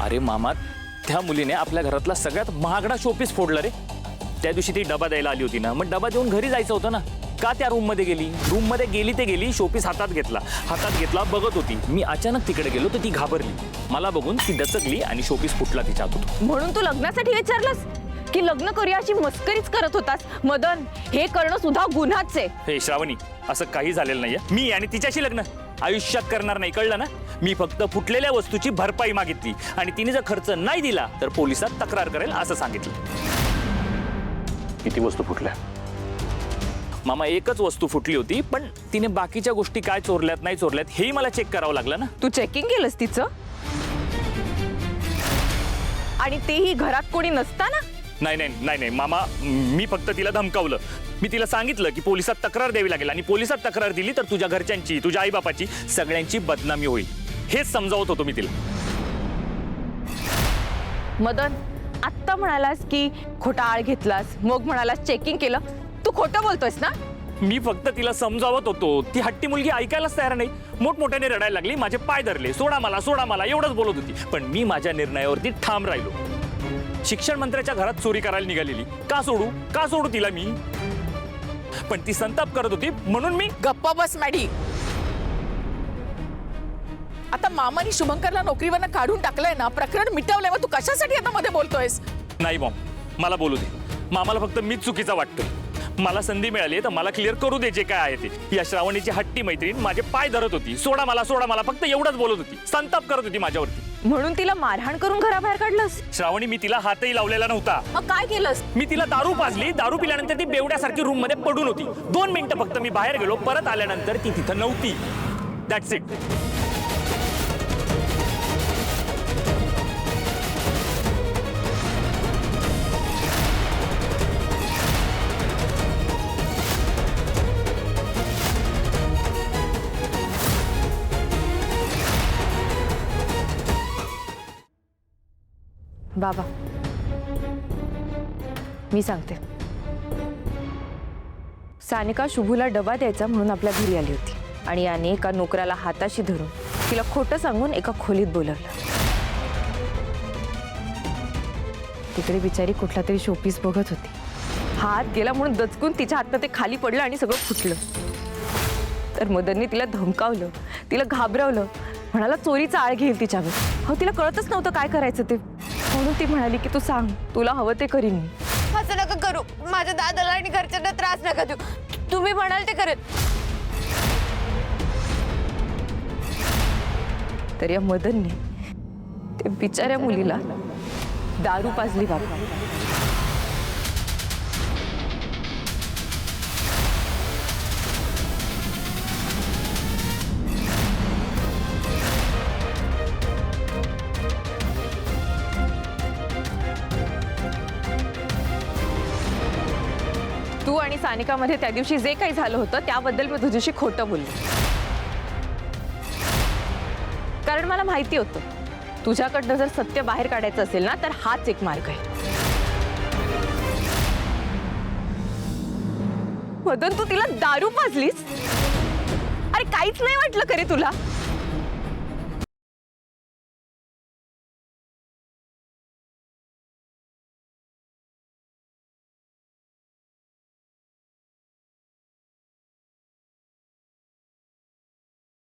अरे मामा, त्या मुलीने आपल्या घरातला सगळ्यात महागडा शोपीस फोडला रे। त्या दिवशी ती डबा द्यायला आली होती ना, मग डबा देऊन घरी जायचं होतं ना। का त्या रूम मध्ये गेली? रूम मध्ये गेली ते गेली, शोपीस हातात घेतला बघत होती। मी अचानक तिकडे गेलो तर ती घाबरली, मला बघून ती दचकली आणि शोपीस फुटला तिच्या हातून। म्हणून तू लग्नासाठी विचारलंस की लग्न करूया अशी मस्करीच करत होतास? मदन, हे करणं सुद्धा गुन्हाच आहे। हे श्रावणी, असं काही झालेलं नाहीये। मी आणि तिच्याशी लग्न आयुष्यात करणार नाही, कळलं ना? मी फक्त फुटलेल्या वस्तूची भरपाई मागितली आणि तिने जर खर्च नाही दिला तर पोलिसात तक्रार करेल असं सांगितलं। किती वस्तू फुटल्या? मामा, एकच वस्तू फुटली होती, पण तिने बाकीच्या गोष्टी काय चोरल्यात नाही चोरल्यात हेही मला चेक करावं लागलं ना। तू चेकिंग केलंस तिचं? आणि तेही घरात कोणी नसताना? नाही नाही नाही नाही मामा, मी फक्त तिला धमकावलं। मी तिला सांगितलं की पोलिसात तक्रार द्यावी लागेल आणि पोलिसात तक्रार दिली तर तुझ्या घरच्यांची, तुझ्या आईबापाची, सगळ्यांची बदनामी होईल, हेच समजावत होतो मी तिला। मदन, आत्ता म्हणालास की खोटा आळ घेतलास, मग म्हणालास चेकिंग केलं। तू खोटं बोलतोयस ना? मी फक्त तिला समजावत होतो, ती हट्टी मुलगी ऐकायलाच तयार नाही। मोठमोठ्याने रडायला लागली, माझे पाय धरले, सोडा मला एवढंच बोलत होती। पण मी माझ्या निर्णयावरती ठाम राहिलो। शिक्षण मंत्र्याच्या घरात चोरी करायला निघालेली, का सोडू तिला मी? पण ती संताप करत होती म्हणून मी गप्पा बस मॅडी। आता मामानी शुभंकरला नोकरीवरनं काढून टाकलंय ना, प्रकरण मिटवलंय, मग तू कशासाठी आता मध्ये बोलतोयस? नाही मॉम, मला बोलू दे। मामाला फक्त मीच चुकीचा वाटतोय। मला संधी मिळाली तर मला क्लिअर करू दे जे काय आहे ते। या श्रावणीची हट्टी मैत्रीण माझे पाय धरत होती, सोडा मला फक्त एवढंच बोलत होती, संताप करत होती माझ्यावरती। म्हणून तिला मारहाण करून घराबाहेर काढलंस? श्रावणी, मी तिला हातही लावलेला नव्हता। मग काय केलंस? मी तिला दारू पाजली, दारू पिल्यानंतर ती बेवड्यासारखी रूम मध्ये पडून होती। 2 मिनिटं फक्त मी बाहेर गेलो, परत आल्यानंतर ती तिथं नव्हती। That's it. बाबा, मी सांगते, सानिका शुभूला डबा द्यायचा म्हणून आपल्या घरी आली होती आणि याने एका नोकराला हाताशी धरून तिला खोटं सांगून एका खोलीत बोलवलं। तिकडे बिचारी कुठला तरी शोपीस बघत होती, हात गेला म्हणून दचकून तिच्या हातनं ते खाली पडलं आणि सगळं फुटलं। तर मदनने तिला धमकावलं, तिला घाबरवलं, म्हणाला चोरीचा आळ घेईल तिच्यावर। हो, तिला कळतच नव्हतं काय करायचं ते, म्हणून ती म्हणाली की तू सांग, तुला हवं ते करीन मी। असं नका करू, माझ्या दादाला आणि घरच्यांना त्रास नका देऊ, तुम्ही म्हणाल ते करेन। तर या मदनने ते बिचाऱ्या मुलीला दारू पाजली बाबा। तू आणि सानिकामध्ये त्या दिवशी जे काही झालं होतं त्याबद्दल मी तुझ्याशी खोटं बोलले, कारण मला माहिती होतं तुझ्याकडनं जर सत्य बाहेर काढायचं असेल ना तर हाच एक मार्ग आहे। मदन, तू तिला दारू पाजलीस? अरे काहीच नाही वाटलं करे तुला?